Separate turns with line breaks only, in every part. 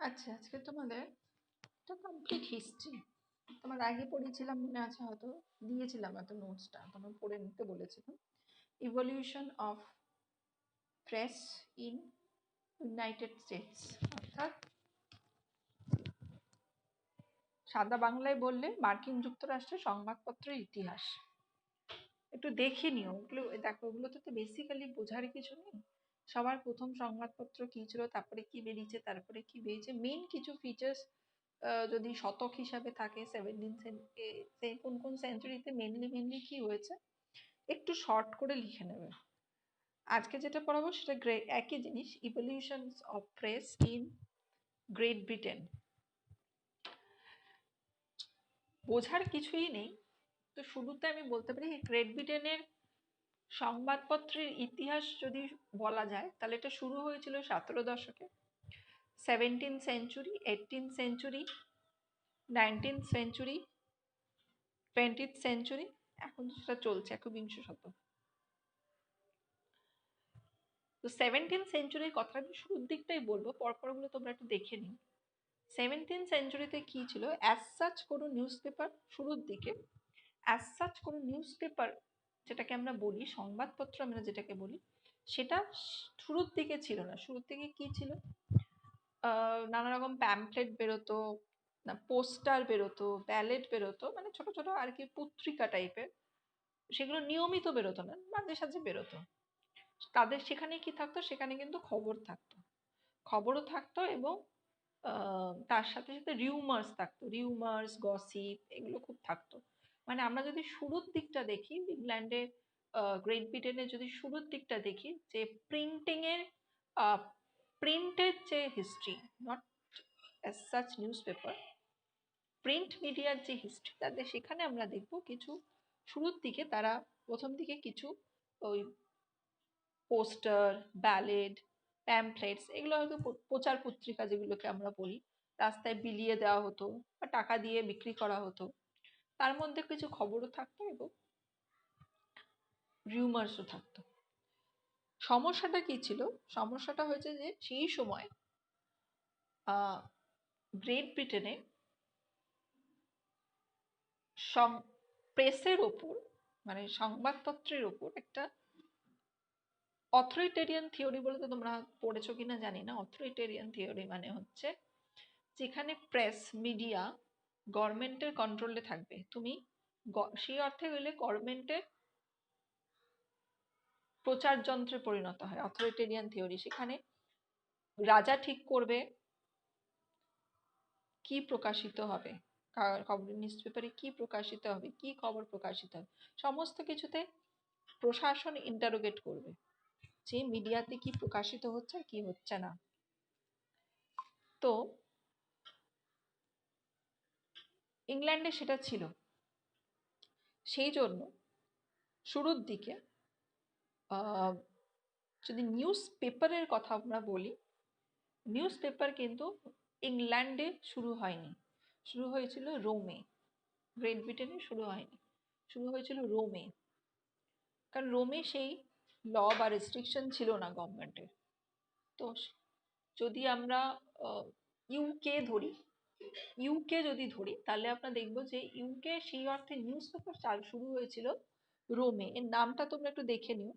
আচ্ছা, আজকে তোমাদের একটা কমপ্লিট হিস্ট্রি। তোমার আগে পড়েছিলাম, মনে আছে হয়তো, দিয়েছিলাম এত নোটসটা, তোমার পড়ে নিতে বলেছিলাম। Evolution of press in United states, অর্থাৎ সাদা বাংলায় বললে মার্কিন যুক্তরাষ্ট্রের সংবাদপত্রের ইতিহাস। একটু দেখে নিও ওগুলো, দেখো ওগুলোতে তো বেসিক্যালি বোঝার কিছু নেই। সবার প্রথম সংবাদপত্র কি ছিল, তারপরে কি বেরিয়েছে, তারপরে কি বেরিয়েছে, মেইন কিছু ফিচার্স যদি শতক হিসাবে থাকে 17 কোন কোন সেঞ্চুরিতে মেনলি কি হয়েছে একটু শর্ট করে লিখে নেবে। আজকে যেটা পড়াবো সেটা একই জিনিস, evolution of press in Great Britain. বোঝার কিছুই নেই, তো শুরুতে আমি বলতে পারি গ্রেট ব্রিটেনের সংবাদপত্রের ইতিহাস যদি বলা যায় তাহলে এটা শুরু হয়েছিল 17 দশকে। 17th century, 18th century, 19th century, 20th century, এখন সেটা চলছে একবিংশ শতক। তো 17th সেঞ্চুরির কথা আমি শুরুর দিকটাই বলবো, পরপরগুলো তোমরা একটু দেখে নিও। 17th সেঞ্চুরিতে কি ছিল, অ্যাজ সাচ কোনো নিউজ পেপার শুরুর দিকে, অ্যাজ সাচ কোনো নিউজ পেপার যেটাকে আমরা বলি, সংবাদপত্র আমরা যেটাকে বলি, সেটা শুরুর দিকে ছিল না। শুরুর দিকে কি ছিল, নানা রকম প্যাম্পলেট বেরোতো, না পোস্টার বেরোতো, ব্যালেট বেরোতো, মানে ছোট ছোট আর কি পত্রিকা টাইপের। সেগুলো নিয়মিত বেরোতো না, মাঝে সাঝে বেরোতো। তাদের সেখানে কি থাকতো, সেখানে কিন্তু খবর থাকতো, খবরও থাকতো, এবং তার সাথে সাথে রিউমার্স থাকতো, রিউমার্স গসিপ এগুলো খুব থাকতো। মানে আমরা যদি শুরুর দিকটা দেখি ইংল্যান্ডে, গ্রেট ব্রিটেনের যদি শুরুর দিকটা দেখি, যে প্রিন্টিংয়ের, প্রিন্টের যে history, not as such news paper, print মিডিয়ার যে হিস্ট্রি তাদের, সেখানে আমরা দেখব কিছু শুরুর দিকে তারা প্রথম দিকে কিছু ওই পোস্টার, ব্যালেট, প্যাম্পলেটস এগুলো হয়তো প্রচার পত্রিকা যেগুলোকে আমরা বলি, রাস্তায় বিলিয়ে দেওয়া হতো বা টাকা দিয়ে বিক্রি করা হতো। তার মধ্যে কিছু খবরও থাকতো এবং রিউমার্সও থাকতো। সমস্যাটা কি ছিল, সমস্যাটা হয়েছে যে সেই সময় গ্রেট ব্রিটেনে প্রেসের ওপর, মানে সংবাদপত্রের ওপর একটা অথরিটেরিয়ান থিওরি বলে, তো তোমরা পড়েছো কিনা জানি না। অথরিটেরিয়ান থিওরি মানে হচ্ছে যেখানে প্রেস মিডিয়া গভর্নমেন্টের কন্ট্রোলে থাকবে। তুমি সেই অর্থে গেলে গভর্নমেন্টের প্রচার যন্ত্রে পরিণত হয় অথরিটেরিয়ান থিওরি। সেখানে রাজা ঠিক করবে কি প্রকাশিত হবে, খবর নিউজ পেপারে কি প্রকাশিত হবে, কি খবর প্রকাশিত হবে, সমস্ত কিছুতে প্রশাসন ইন্টারোগেট করবে যে মিডিয়াতে কি প্রকাশিত হচ্ছে আর কি হচ্ছে না। তো ইংল্যান্ডে সেটা ছিল। সেই জন্য শুরুর দিকে যদি নিউজ পেপারের কথা আমরা বলি, নিউজ পেপার কিন্তু ইংল্যান্ডে শুরু হয়নি, শুরু হয়েছিল রোমে। গ্রেট ব্রিটেনে শুরু হয়নি, শুরু হয়েছিল রোমে। কারণ রোমে সেই ল বা রেস্ট্রিকশন ছিল না গভর্নমেন্টের। তো যদি আমরা ইউকে ধরি, ইউকে যদি ধরি তাহলে আমরা দেখবো যে ইউকে সেই অর্থে নিউজ পেপার শুরু হয়েছিল রোমে। এর নামটা তোমরা একটু দেখে নিও।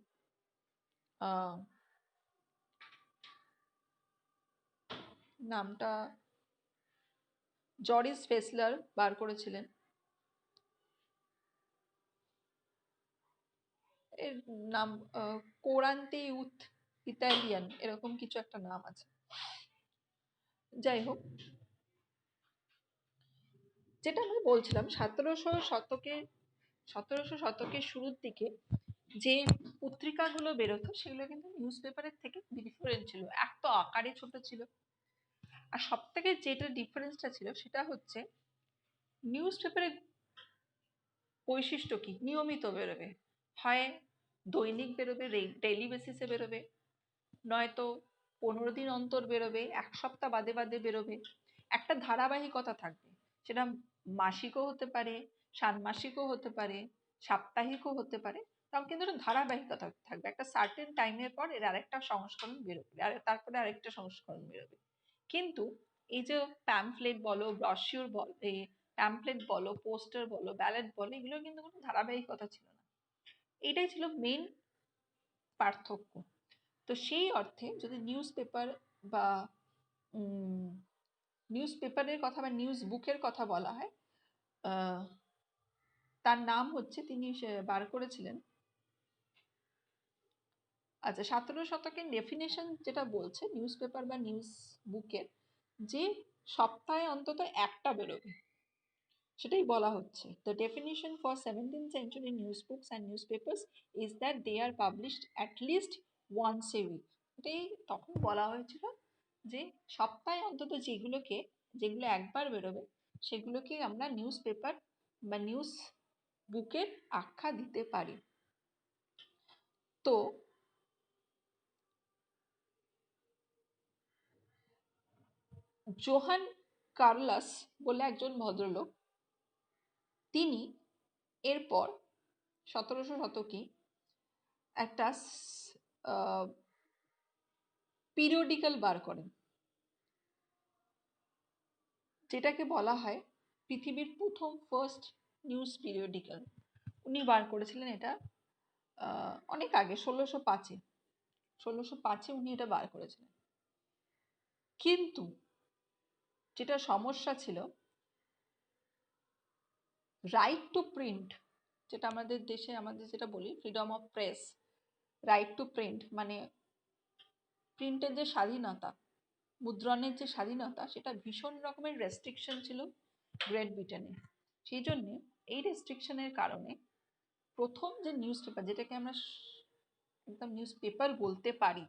নামটা জরিস ফেসলার বার করেছিলেন। এর নাম কোরান্তে ইউথ ইতালিয়ান, এরকম কিছু একটা নাম আছে। যাই হোক, যেটা আমি বলছিলাম, 1700 শতকের শুরুর দিকে যে পত্রিকাগুলো বেরোতো সেগুলো কিন্তু নিউজ পেপারের থেকে ডিফারেন্ট ছিল। এক তো আকারে ছোট ছিল, আর সব থেকে যেটা ডিফারেন্সটা ছিল সেটা হচ্ছে নিউজ পেপারের বৈশিষ্ট্য কি, নিয়মিত বেরোবে, হয় দৈনিক বেরোবে, ডেইলি বেসিসে বেরোবে, নয়তো 15 দিন অন্তর বেরোবে, এক সপ্তাহ বাদে বাদে বেরোবে। একটা ধারাবাহিকতা থাকবে, সেটা মাসিকও হতে পারে, ষান্মাসিকও হতে পারে, সাপ্তাহিকও হতে পারে। তাও কিন্তু একটা ধারাবাহিকতা থাকবে, একটা সার্টেন টাইমের পর এর আরেকটা সংস্করণ বেরোবে, আর তারপরে আরেকটা সংস্করণ বেরোবে। কিন্তু এই যে প্যাম্পলেট বলো, ব্রশিওর বলো, এই প্যাম্পলেট বলো, পোস্টার বলো, ব্যালেট বলো, এগুলো কিন্তু কোনো ধারাবাহিকতা ছিল না। এটাই ছিল মেন পার্থক্য। তো সেই অর্থে যদি নিউজ পেপার বা নিউজ পেপারের কথা বা নিউজ বুকের কথা বলা হয়, তার নাম হচ্ছে, তিনি বার করেছিলেন, আচ্ছা 17 শতকের ডেফিনেশন যেটা বলছে নিউজ পেপার বা নিউজ বুকের, যে সপ্তাহে অন্তত একটা বেরোবে, সেটাই বলা হচ্ছে। The definition for 17th century news books and newspapers is that they are published at least once a week. এটাই তখন বলা হয়েছিল যে সপ্তাহে অন্তত যেগুলো একবার বেরোবে সেগুলোকে আমরা নিউজ পেপার বা নিউজ বুকের আখ্যা দিতে পারি। তো জোহান কার্লাস বলে একজন ভদ্রলোক, তিনি এরপর 1700 শতকে একটা পিরিয়ডিক্যাল বার করেন, যেটাকে বলা হয় পৃথিবীর প্রথম ফার্স্ট নিউজ পিরিয়ডিক্যাল। উনি বার করেছিলেন এটা অনেক আগে, 1605-এ উনি এটা বার করেছিলেন। কিন্তু যেটা সমস্যা ছিল, রাইট টু প্রিন্ট, যেটা আমাদের দেশে আমাদের যেটা বলি freedom of press, right two print মানে প্রিন্টের যে স্বাধীনতা, মুদ্রণের যে স্বাধীনতা, সেটা ভীষণ রকমের রেস্ট্রিকশন ছিল গ্রেট ব্রিটেনে। সেই জন্যে এই রেস্ট্রিকশনের কারণে প্রথম যে নিউজ পেপার, যেটাকে আমরা একদম নিউজ পেপার বলতে পারি,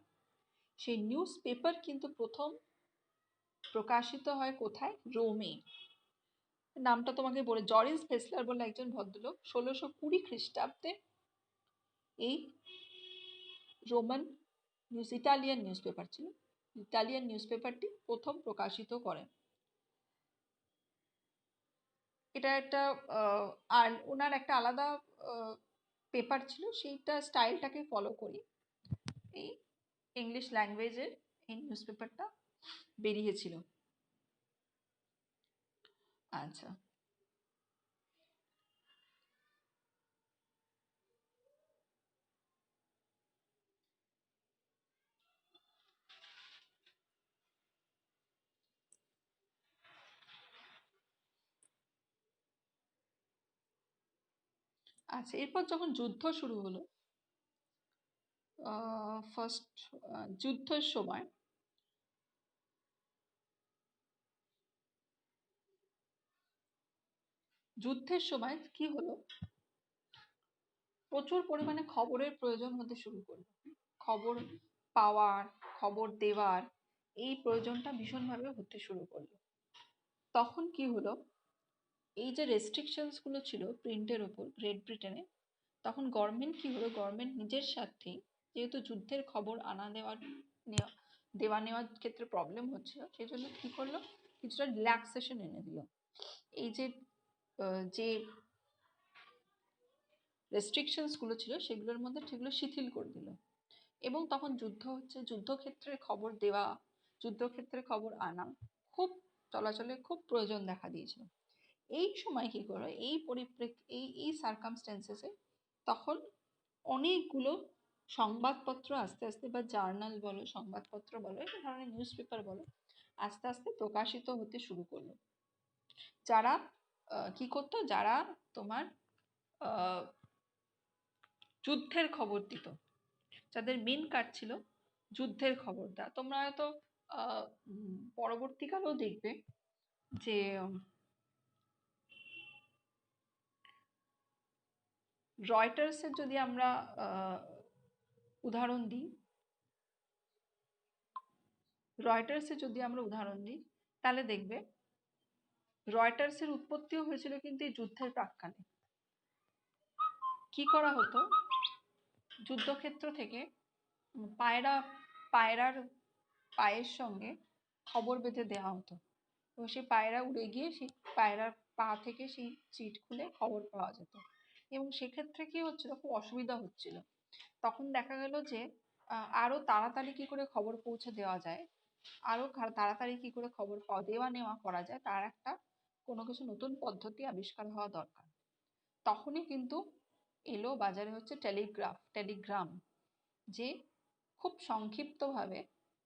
সেই নিউজ পেপার কিন্তু প্রথম প্রকাশিত হয় কোথায়? রোমে। নামটা তোমাকে বলে, জরিস ভেসলার বলে একজন ভদ্রলোক 1620 খ্রিস্টাব্দে এই রোমান ইটালিয়ান নিউজ পেপার ছিল, ইটালিয়ান নিউজ পেপারটি প্রথম প্রকাশিত করেন। এটা একটা আর ওনার একটা আলাদা পেপার ছিল, সেইটা স্টাইলটাকে ফলো করি এই ইংলিশ ল্যাঙ্গুয়েজের এই নিউজ পেপারটা বেরিয়েছিল। আচ্ছা, আচ্ছা এরপর যখন যুদ্ধ শুরু হলো, ফার্স্ট যুদ্ধের সময় কি হলো, প্রচুর পরিমাণে খবরের প্রয়োজন হতে শুরু করলো। খবর পাওয়ার, খবর দেওয়ার এই প্রয়োজনটা ভীষণভাবে হতে শুরু করলো। তখন কি হলো, এই যে রেস্ট্রিকশনস গুলো ছিল প্রিন্টের ওপর গ্রেট ব্রিটেনে, তখন গভর্নমেন্ট কি হলো, গভর্নমেন্ট নিজের স্বার্থে, যেহেতু যুদ্ধের খবর আনা দেওয়া নেওয়ার ক্ষেত্রে প্রবলেম হচ্ছিল, সেই জন্য কি করলো, কিছুটা রিল্যাক্সেশন এনে দিল। এই যে যে রেস্ট্রিকশনস গুলো ছিল সেগুলোর মধ্যে সেগুলো শিথিল করে দিল। এবং তখন যুদ্ধ হচ্ছে, যুদ্ধক্ষেত্রে খবর দেওয়া, যুদ্ধক্ষেত্রে খবর আনা খুব চলাচলে খুব প্রয়োজন দেখা দিয়েছিল। এই সময় কি করো, এই এই সার্কামস্টেন্সেসে তখন অনেকগুলো সংবাদপত্র আস্তে আস্তে, বা জার্নাল বলো, সংবাদপত্র বলো, এই ধরনের নিউজ পেপার বলো, আস্তে আস্তে প্রকাশিত হতে শুরু করলো। যারা কি করতো, যারা তোমার যুদ্ধের খবর দিত, যাদের মেন কাজ ছিল যুদ্ধের খবর দেওয়া। তোমরা হয়তো পরবর্তীকালেও দেখবে যে রয়টার্সের যদি আমরা উদাহরণ দিই, তাহলে দেখবে রয়টার্সের উৎপত্তিও হয়েছিল কিন্তু এই যুদ্ধের প্রাক্কালে। কি করা হতো, যুদ্ধক্ষেত্র থেকে পায়রার পায়ের সঙ্গে খবর বেঁধে দেওয়া হতো, এবং সেই পায়রা উড়ে গিয়ে সেই পায়রার পা থেকে সেই চিট খুলে খবর পাওয়া যেত। এবং সেক্ষেত্রে কি হচ্ছিল, খুব অসুবিধা হচ্ছিল। তখন দেখা গেল যে আরো তাড়াতাড়ি কি করে খবর পৌঁছে দেওয়া যায়, আরো তাড়াতাড়ি কি করে খবর দেওয়া নেওয়া করা যায় তার একটা কোনো কিছু নতুন পদ্ধতি আবিষ্কার হওয়া দরকার। তখনই কিন্তু এলো বাজারে হচ্ছে টেলিগ্রাম, যে খুব সংক্ষিপ্তভাবে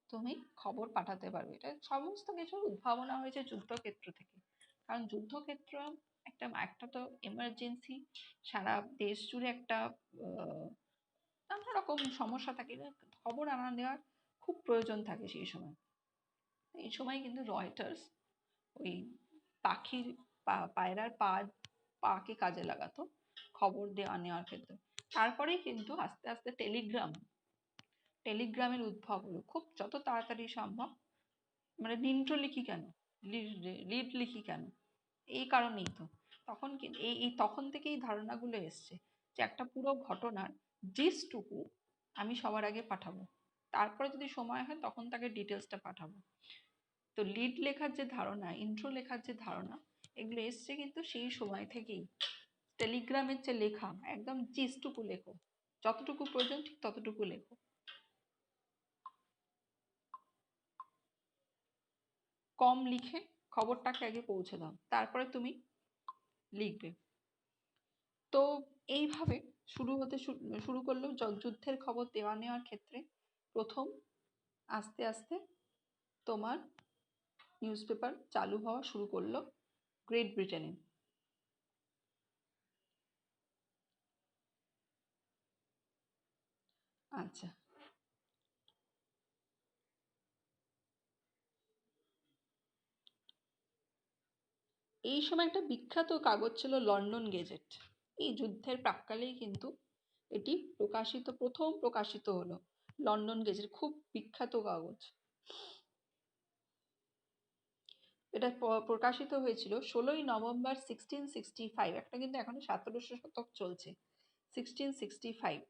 তুমি খবর পাঠাতে পারবে। এটা সমস্ত কিছুর উদ্ভাবনা হয়েছে যুদ্ধক্ষেত্র থেকে। কারণ যুদ্ধক্ষেত্র একটা একটা তো এমার্জেন্সি, সারা দেশ জুড়ে একটা নানা রকম সমস্যা থাকে, খবর আনা নেওয়ার খুব প্রয়োজন থাকে সেই সময়। এই সময় কিন্তু রয়টার্স ওই পাখির পায়রার পাকে কাজে লাগাতো খবর দেওয়া নেওয়ার ক্ষেত্রে। তারপরেই কিন্তু আস্তে আস্তে টেলিগ্রামের উদ্ভব হলো। খুব যত তাড়াতাড়ি সম্ভব, মানে নিন্ট লিখি কেন, লিড লিখি কেন, এই কারণেই তো। তখন এই তখন থেকেই ধারণাগুলো এসছে যে একটা পুরো ঘটনার জিসটুকু আমি সবার আগে পাঠাবো, তারপরে যদি সময় হয় তখন তাকে ডিটেলসটা পাঠাবো। তো লিড লেখার যে ধারণা, ইন্ট্রো লেখার যে ধারণা, এগুলো এসছে কিন্তু সেই সময় থেকেই। টেলিগ্রামের যে লেখা, একদম জিসটুকু লেখো, যতটুকু প্রয়োজন ঠিক ততটুকু লেখো, কম লিখে খবরটাকে আগে পৌঁছে দাও, তারপরে তুমি লিখবে। তো এইভাবে শুরু করলো যুদ্ধের খবর দেওয়া নেওয়ার ক্ষেত্রে। প্রথম আস্তে আস্তে তোমার নিউজ পেপার চালু হওয়া শুরু করলো গ্রেট ব্রিটেনে। আচ্ছা, এই সময় একটা বিখ্যাত কাগজ ছিল লন্ডন গেজেট। এই যুদ্ধের প্রাক্কালেই কিন্তু এটি প্রথম প্রকাশিত হলো। লন্ডন গেজেট খুব বিখ্যাত কাগজ। এটা প্রকাশিত হয়েছিল 16ই নভেম্বর 1665। একটা কিন্তু এখনো 17শো শতক চলছে, 1665।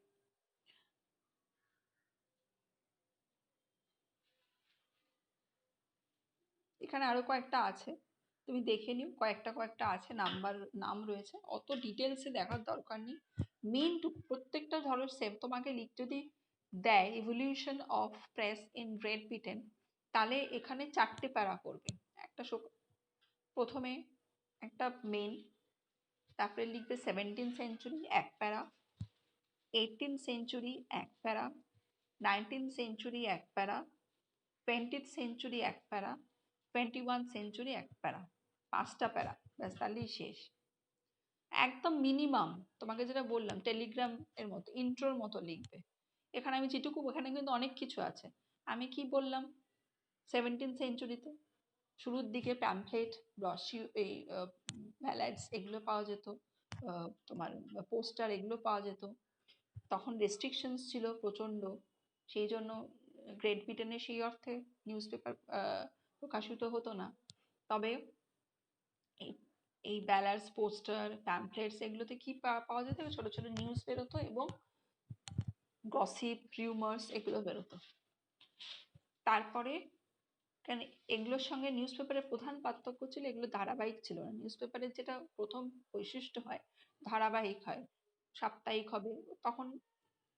এখানে আরো কয়েকটা আছে, তুমি দেখে নিও, কয়েকটা আছে, নাম রয়েছে, অত ডিটেলসে দেখার দরকার নেই। মেইন প্রত্যেকটা ধরো তোমাকে যদি দেয় evolution of press in Great Britain, তাহলে এখানে 4টে প্যারা করবে। একটা প্রথমে একটা মেইন, তারপরে লিখবে 17th সেঞ্চুরি 1 প্যারা, 18th সেঞ্চুরি 1 প্যারা, 19th সেঞ্চুরি 1 প্যারা, 20th সেঞ্চুরি 1 প্যারা, 21st সেঞ্চুরি 1 প্যারা। 5টা প্যারা, ব্যাস, তাহলেই শেষ। একদম মিনিমাম তোমাকে যেটা বললাম টেলিগ্রাম এর মতো ইন্ট্রোর মতো লিখবে। এখানে আমি যেটুকু, এখানে কিন্তু অনেক কিছু আছে। আমি কি বললাম, 17th সেঞ্চুরিতে শুরুর দিকে প্যামফ্লেট, ব্রশিউ, এই ব্যালাডস এগুলো পাওয়া যেত, তোমার পোস্টার এগুলো পাওয়া যেত। তখন রেস্ট্রিকশনস ছিল প্রচণ্ড, সেই জন্য গ্রেট ব্রিটেনে সেই অর্থে নিউজ পেপার প্রকাশিত হতো না। তবে এই এই ব্যালার্স, পোস্টার, প্যামফ্লেটস এগুলোতে কি পাওয়া যেত, ছোট ছোট নিউজ বেরোতো এবং গসিপ, রিউমার্স এগুলো বেরোতো। তারপরে কেন এগুলোর সঙ্গে নিউজ পেপারের প্রধান পার্থক্য ছিল এগুলো ধারাবাহিক ছিল না। নিউজ পেপারের যেটা প্রথম বৈশিষ্ট্য হয়, ধারাবাহিক হয়, সাপ্তাহিক হবে। তখন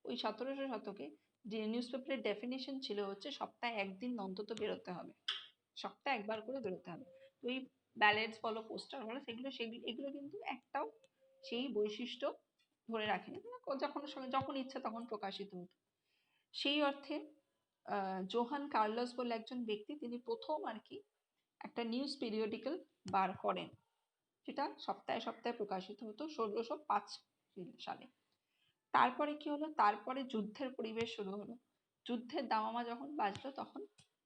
ওই 17শো শতকে যে নিউজ পেপারের ডেফিনেশন ছিল হচ্ছে সপ্তাহে একদিন অন্তত বেরোতে হবে, সপ্তাহে একবার করে বেরোতে হবে। তো এই ব্যালেটস বলো, পোস্টার বলো, এগুলো কিন্তু একটাও সেই বৈশিষ্ট্য ধরে রাখেনি, যখন ইচ্ছা তখন প্রকাশিত হতো। সেই অর্থে জোহান কার্লস বলে একজন ব্যক্তি, তিনি প্রথম আর কি একটা নিউজ পিরিয়ডিক্যাল বার করেন, যেটা সপ্তাহে সপ্তাহে প্রকাশিত হতো 1605 সালে। তারপরে কি হলো, তারপরে যুদ্ধের পরিবেশ শুরু হলো। যুদ্ধের দামামা যখন বাজলো, তখন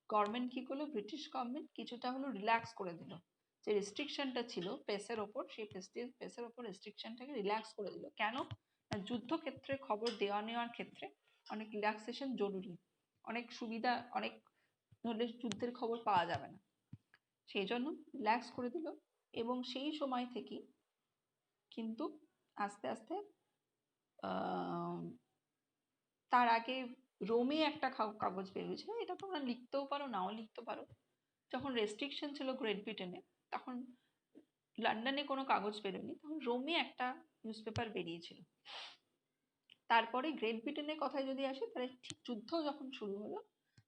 গভর্নমেন্ট কি করলো, ব্রিটিশ গভর্নমেন্ট কিছুটা হলো রিল্যাক্স করে দিল। যে রেস্ট্রিকশনটা ছিল প্রেসের ওপর, সেই প্রেসের ওপর রেস্ট্রিকশনটাকে রিল্যাক্স করে দিল। কেন না, যুদ্ধক্ষেত্রে খবর দেওয়া নেওয়ার ক্ষেত্রে অনেক রিল্যাক্সেশন জরুরি, অনেক সুবিধা, অনেক নইলে যুদ্ধের খবর পাওয়া যাবে না, সেই জন্য রিল্যাক্স করে দিল। এবং সেই সময় থেকেই কিন্তু আস্তে আস্তে তার আগে রোমে একটা কাগজ বেরিয়েছিল, এটা তোমরা লিখতেও পারো নাও লিখতে পারো। যখন রেস্ট্রিকশন ছিল গ্রেট ব্রিটেনে, তখন লন্ডনে কোনো কাগজ বেরোয়নি, তখন রোমে একটা নিউজ পেপার বেরিয়েছিল। তারপরে গ্রেট ব্রিটেনের কথায় যদি আসে, তাহলে ঠিক যুদ্ধ যখন শুরু হলো,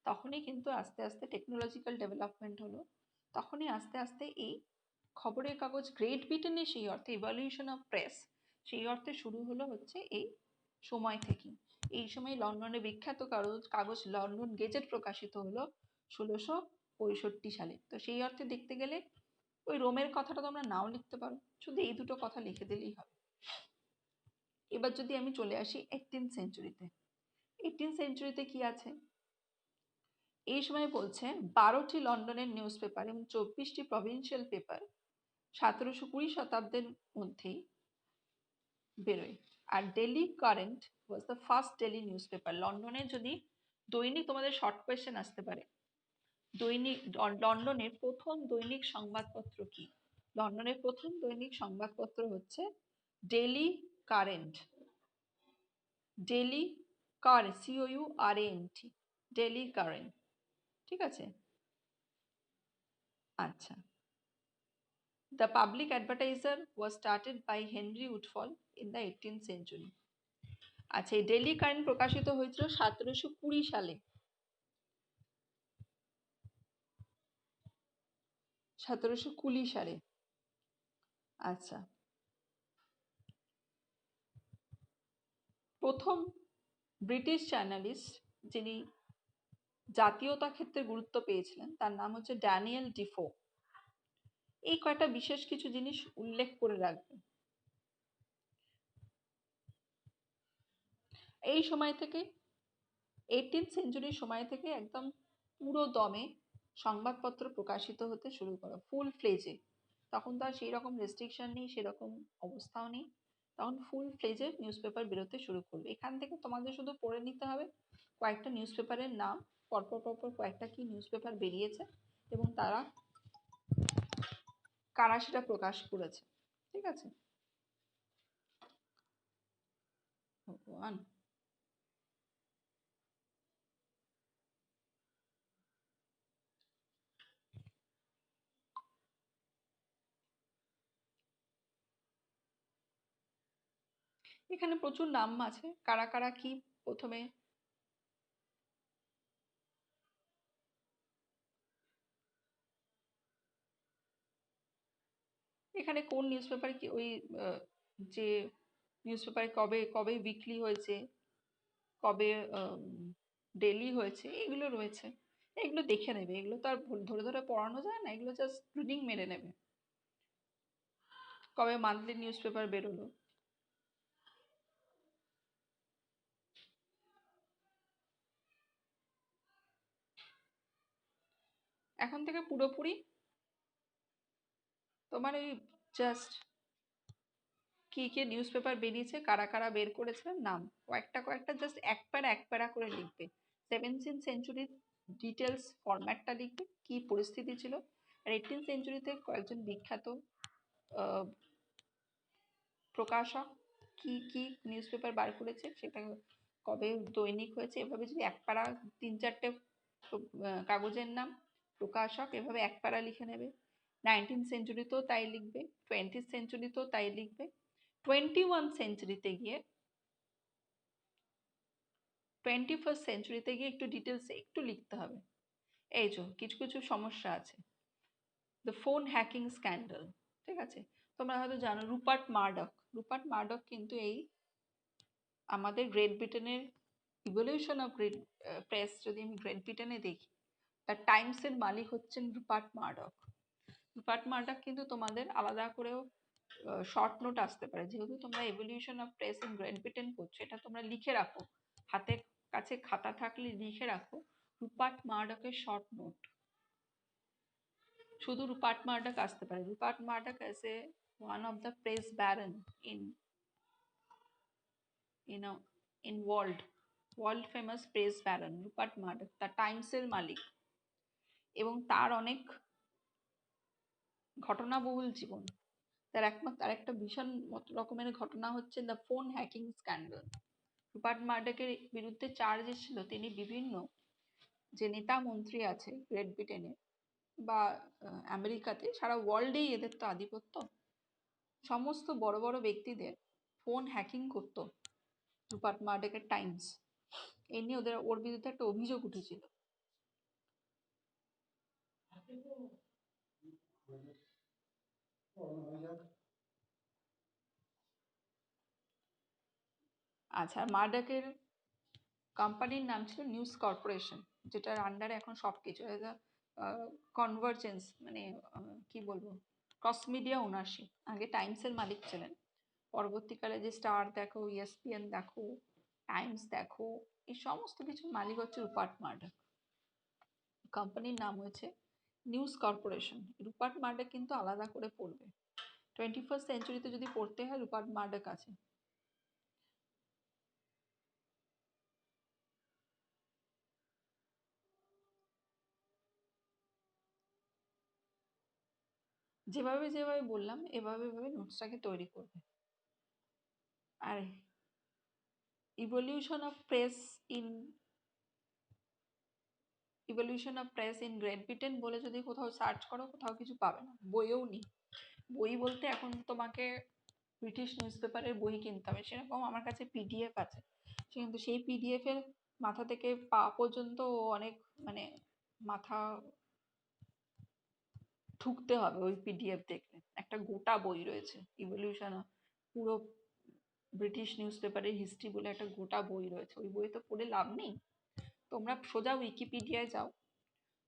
তখনই কিন্তু আস্তে আস্তে টেকনোলজিক্যাল ডেভেলপমেন্ট হলো, তখনই আস্তে আস্তে এই খবরের কাগজ গ্রেট ব্রিটেনে সেই অর্থে ইভলিউশন অফ প্রেস সেই অর্থে শুরু হলো হচ্ছে এই সময় থেকে। এই সময় লন্ডনে বিখ্যাত কাগজ লন্ডন গেজেট প্রকাশিত হলো 1665 সালে। তো সেই অর্থে দেখতে গেলে ওই রোমের কথাটা তোমরা নাও লিখতে পারো, শুধু এই দুটো কথা লিখে দিলেই হবে। এবার যদি আমি চলে আসি 18th সেঞ্চুরিতে, 18th সেঞ্চুরিতে কি আছে এই সময় বলছে 12টি লন্ডনের নিউজ পেপার এবং 24টি প্রভিন্সিয়াল পেপার 1720 শতাব্দের মধ্যেই বেরোয়। আর Daily Courant was the first daily newspaper. লন্ডনে যদি দৈনিক, তোমাদের শর্ট কোয়েশ্চেন আসতে পারে, দৈনিক লন্ডনের প্রথম দৈনিক সংবাদপত্র কি? লন্ডনের প্রথম দৈনিক সংবাদপত্র হচ্ছে daily current. Daily current, COURANT, daily current. ঠিক আছে, আচ্ছা। The public advertiser was started by Henry Woodfall in the 18th century. আচ্ছা, এই ডেলি কারেন্ট প্রকাশিত হয়েছিল 1720 সালে। 1720 সালে। আচ্ছা, প্রথম ব্রিটিশ জার্নালিস্ট যিনি জাতীয়তা ক্ষেত্রে গুরুত্ব পেয়েছিলেন তার নাম হচ্ছে ড্যানিয়েল ডিফো। এই কয়টা বিশেষ কিছু জিনিস উল্লেখ করে রাখবে। এই সময় থেকে 18th সেঞ্চুরির সময় থেকে একদম পুরো দমে সংবাদপত্র প্রকাশিত হতে শুরু করো, ফুল ফ্লেজে। তখন তো আর সেই রকম রেস্ট্রিকশন নেই, সেরকম অবস্থাও নেই, তখন ফুল ফ্লেজে নিউজ পেপার বেরোতে শুরু করবে। এখান থেকে তোমাদের শুধু পড়ে নিতে হবে কয়েকটা নিউজ পেপারের নাম, পরপর পরপর কয়েকটা কি নিউজ পেপার বেরিয়েছে এবং তারা কারা সেটা প্রকাশ করেছে। ঠিক আছে, ভগবান। এখানে প্রচুর নাম আছে, কারা কারা কি প্রথমে। এখানে কোন নিউজ পেপার কি ওই যে নিউজ পেপারে কবে কবে উইকলি হয়েছে, কবে ডেলি হয়েছে, এগুলো রয়েছে। এগুলো দেখে নেবে, এগুলো তো আর ধরে ধরে পড়ানো যায় না, এগুলো জাস্ট রিডিং মেরে নেবে। কবে মান্থলি নিউজ পেপার বেরোলো, এখন থেকে পুরোপুরি তোমার ওই জাস্ট কি কি নিউজ পেপার বেরিয়েছে, কারা কারা বের করেছে, নাম কয়েকটা কয়েকটা জাস্ট এক প্যারা করে লিখবে। 17th সেঞ্চুরির ডিটেলস ফরম্যাটটা লিখবে, কি পরিস্থিতি ছিল। আর 18th সেঞ্চুরিতে কয়েকজন বিখ্যাত প্রকাশক কি কি নিউজ পেপার বার করেছে, সেটা কবে দৈনিক হয়েছে, এভাবে যদি এক প্যারা 3-4টে কাগজের নাম, প্রকাশক, এভাবে এক প্যারা লিখে নেবে। 19th সেঞ্চুরিতেও তাই লিখবে, 20th সেঞ্চুরিতেও তাই লিখবে। 21 সেঞ্চুরিতে গিয়ে 21st সেঞ্চুরিতে গিয়ে একটু ডিটেলসে একটু লিখতে হবে। এই যে কিছু কিছু সমস্যা আছে। দ্য ফোন হ্যাকিং স্ক্যান্ডাল, ঠিক আছে, তোমরা হয়তো জানো রুপার্ট মার্ডক। রুপার্ট মার্ডক কিন্তু এই আমাদের গ্রেট ব্রিটেনের ইভলিউশন অফ গ্রেট প্রেস, যদি আমি গ্রেট ব্রিটেনে দেখি, দ্য টাইমসের মালিক হচ্ছেন রুপার্ট মার্ডক। রুপার্ট মার্ডক কিন্তু তোমাদের আলাদা করেও শর্ট নোট আসতে পারে, যেহেতু তোমরা evolution of press in Great Britain করছো, এটা তোমরা লিখে রাখো, হাতের কাছে খাতা থাকলে লিখে রাখো রুপার্ট মার্ডকের শর্ট নোট। শুধু রুপার্ট মার্ডক আসতে পারে। Rupert Murdoch as a one of the press baron in in in world famous press baron Rupert Murdoch, the টাইমসের মালিক, এবং তার অনেক ঘটনাবহুল জীবন। তার একমাত্র আরেকটা ভীষণ রকমের ঘটনা হচ্ছে the phone hacking scandal. Rupert মার্ডকের বিরুদ্ধে চার্জ এসেছিল, তিনি বিভিন্ন যে নেতা মন্ত্রী আছে গ্রেট ব্রিটেনে বা আমেরিকাতে, সারা ওয়ার্ল্ডেই এদের তো আধিপত্য, সমস্ত বড় বড় ব্যক্তিদের ফোন হ্যাকিং করতো রুপার্ট মার্ডকের টাইমস। এই নিয়ে ওর বিরুদ্ধে একটা অভিযোগ উঠেছিল। আচ্ছা, মার্ডাকের কোম্পানির নাম ছিল নিউজ কর্পোরেশন, যেটার আন্ডারে এখন সবকিছু কনভার্জেন্স, মানে কি বলবো, ক্রস মিডিয়া ওনারশিপ। আগে টাইমসের মালিক ছিলেন, পরবর্তীকালে যে স্টার দেখো, ইএসপিএন দেখো, টাইমস দেখো, এই সমস্ত কিছুর মালিক হচ্ছে রুপার্ট মার্ডাক। কোম্পানির নাম হয়েছে নিউজ কর্পোরেশন। রুপার্ট মার্ডাক কিন্তু আলাদা করে পড়বে, 21st সেঞ্চুরিতে যদি পড়তে হয় রুপার্ট মার্ডাক আছে। যেভাবে যেভাবে বললাম এভাবে এভাবে নোটসটাকে তৈরি করবে। আর evolution of press in evolution of press in Great Britain বলে যদি কোথাও সার্চ করো, কোথাও কিছু পাবে না, বইও নেই। বই বলতে এখন তোমাকে ব্রিটিশ নিউজ পেপারের বই কিনতে হবে, সেরকম আমার কাছে পিডিএফ আছে, কিন্তু সেই পিডিএফ এর মাথা থেকে পা পর্যন্ত অনেক, মানে মাথা ঠুকতে হবে ওই পিডিএফ দেখলে। একটা গোটা বই রয়েছে ইভলিউশন, পুরো ব্রিটিশ নিউজ পেপারের হিস্ট্রি বলে একটা গোটা বই রয়েছে, ওই বই তো পড়ে লাভ নেই। তোমরা সোজা উইকিপিডিয়ায় যাও,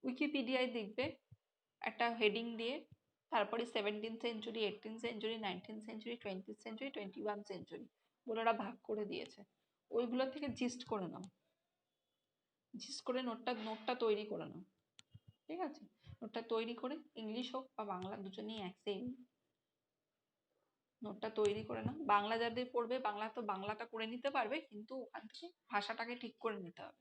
উইকিপিডিয়ায় দেখবে একটা হেডিং দিয়ে, তারপরে 17th century, 18th century, 19th century, 20th century, 21 century বলে ওরা ভাগ করে দিয়েছে। ওইগুলো থেকে জিস্ট করে নাও, জিস্ট করে নোটটা তৈরি করে নাও, ঠিক আছে? নোটটা তৈরি করে, ইংলিশ হোক বা বাংলা দুজনেই এক সেম, নোটটা তৈরি করে নাও। বাংলা যাদের পড়বে, বাংলা তো বাংলাটা করে নিতে পারবে, কিন্তু ওখান থেকে ভাষাটাকে ঠিক করে নিতে হবে।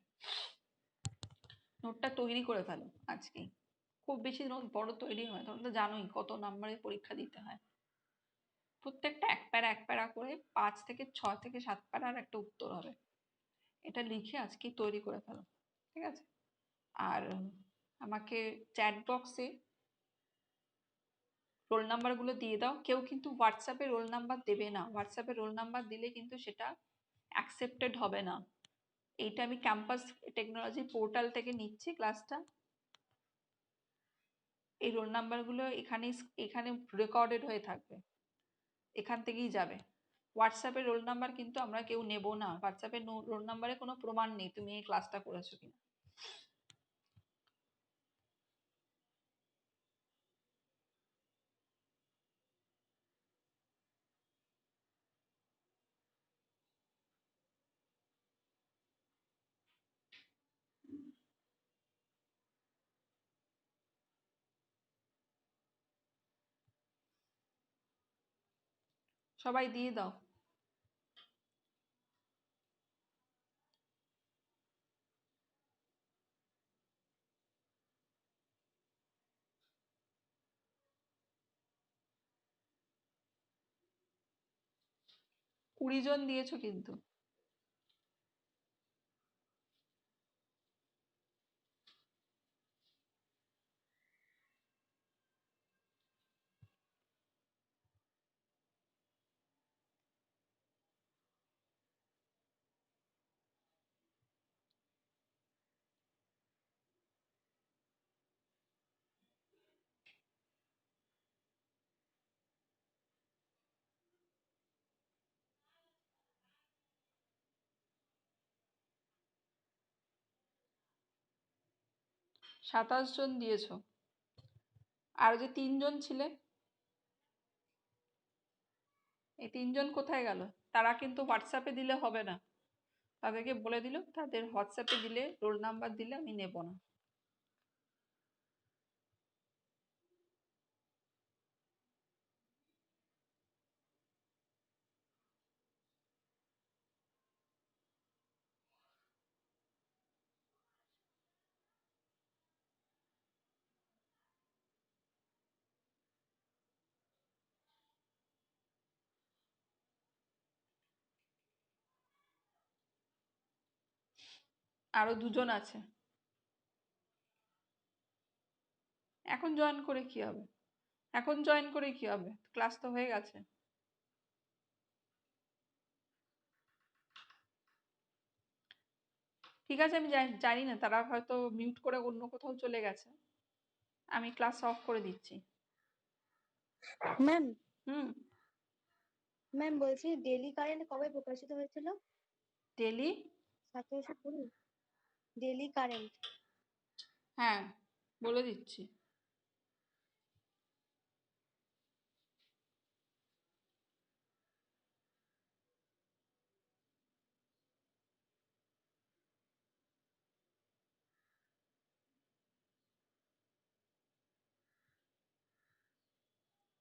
নোটটা তৈরি করে ফেলো আজকেই, খুব বেশি নোট বড় তৈরি হয়, তোমরা তো জানোই কত নাম্বারের পরীক্ষা দিতে হয়। প্রত্যেকটা এক প্যারা করে 5 থেকে 6 থেকে 7 প্যারার একটা উত্তর হবে, এটা লিখে আজকেই তৈরি করে ফেলো, ঠিক আছে? আর আমাকে চ্যাট বক্সে রোল নাম্বারগুলো দিয়ে দাও। কেউ কিন্তু হোয়াটসঅ্যাপে রোল নাম্বার দেবে না, হোয়াটসঅ্যাপে রোল নাম্বার দিলে কিন্তু সেটা অ্যাকসেপ্টেড হবে না। এইটা আমি ক্যাম্পাস টেকনোলজি পোর্টাল থেকে নিচ্ছি ক্লাসটা। এই রোল নাম্বারগুলো এখানে রেকর্ডেড হয়ে থাকবে, এখান থেকেই যাবে। হোয়াটসঅ্যাপে রোল নাম্বার কিন্তু আমরা কেউ নেব না, হোয়াটসঅ্যাপে রোল নাম্বারে কোনো প্রমাণ নেই তুমি এই ক্লাসটা করেছো কিনা। সবাই দিয়ে দাও। 20 জন দিয়েছো কিন্তু। সাতাশ জন দিয়েছো। আর যে 3 জন ছিলে, এই 3 জন কোথায় গেল? তারা কিন্তু হোয়াটসঅ্যাপে দিলে হবে না, তাদেরকে বলে দিল তাদের হোয়াটসঅ্যাপে দিলে, রোল নাম্বার দিলে আমি নেব না। আরো 2 জন আছে। এখন জয়েন করে কি হবে? এখন জয়েন করে কি হবে, ক্লাস তো হয়ে গেছে। ঠিক আছে, আমি জানি না, তারা হয়তো মিউট করে অন্য কোথাও চলে গেছে। আমি ক্লাস অফ করে দিচ্ছি।
ম্যাম
হুম।
ম্যাম বলছি ডেলি কারেন্ট কবে প্রকাশিত হয়েছিল?
Daily
1720 daily current.
হ্যাঁ, বলে দিচ্ছি।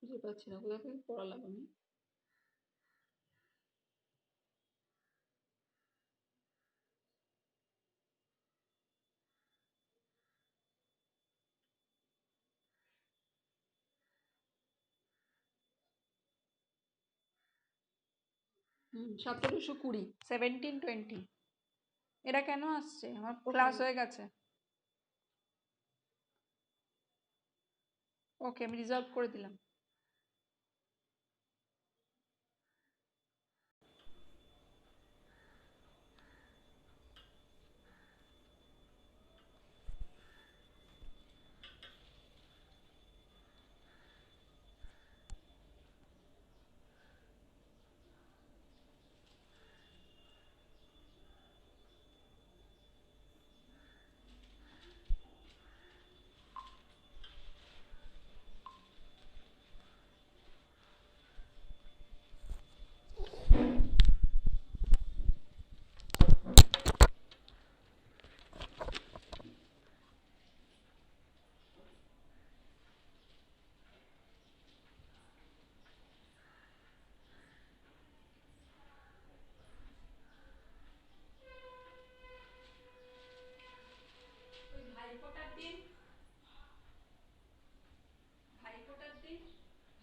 বুঝতে পারছি না কোথা থেকে পড়ালাম আমি। হুম, 1720, 1720। এটা কেন আসছে? আমার ক্লাস হয়ে গেছে। ওকে, আমি রিজলভ করে দিলাম।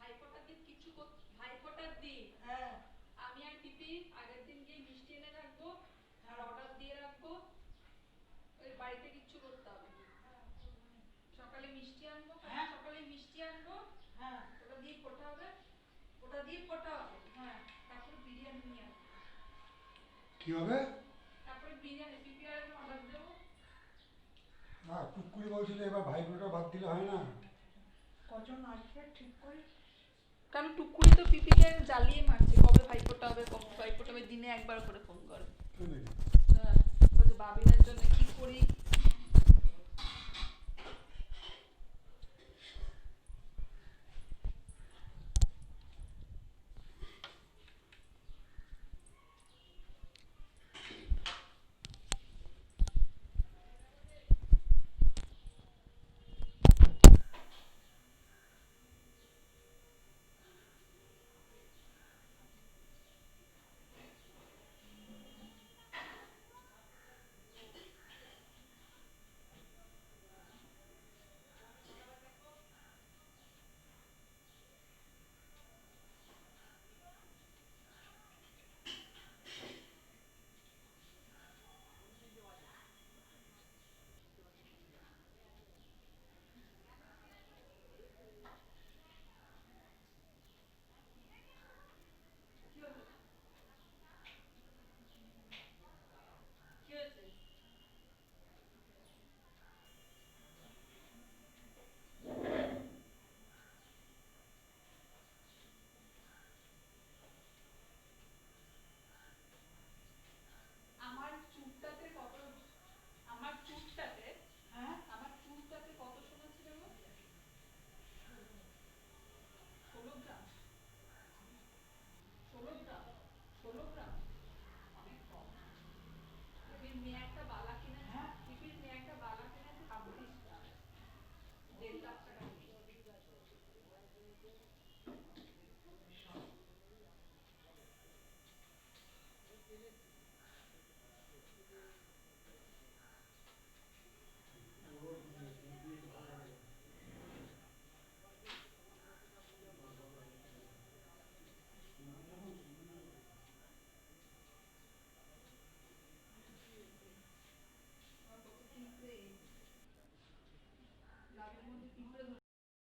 ভাইফোঁটার দিন কিছু ভাইফোঁটার দিন আমি আর পিপি আগের দিন গিয়ে মিষ্টি এনে রাখবো আর অর্ডার দিয়ে রাখবো। ওই বাড়িতে কিচ্ছু করতে হবে না। সকালে মিষ্টি আনবো, সকালে মিষ্টি আনবো, ওটা দিয়ে ফোটা হবে, তারপরে বিরিয়ানি নিয়ে আসবো।
কি হবে?
তারপরে বিরিয়ানি পিপি আর আমি অর্ডার দেবো।
টুকুরি বলছিল এবার ভাইফোঁটা বাদ দিলে হয় না।
কজন আসবে ঠিক করে? কারণ টুকুরি তো পিপিকে জ্বালিয়ে মারছে, কবে ভাইফোঁটা হবে, কবে ভাইফোঁটা হবে, দিনে একবার করে ফোন করে। হ্যাঁ, বলছে বাবিনের জন্য কি করি। আমার চুলটাতে কত সোনা ছিল গো? 16 গ্রাম। 16 গ্রাম, 16 গ্রাম অনেক কম। পিপির মেয়ে একটা বালা কিনেছে, 26 গ্রাম, 1.5 লাখ টাকা।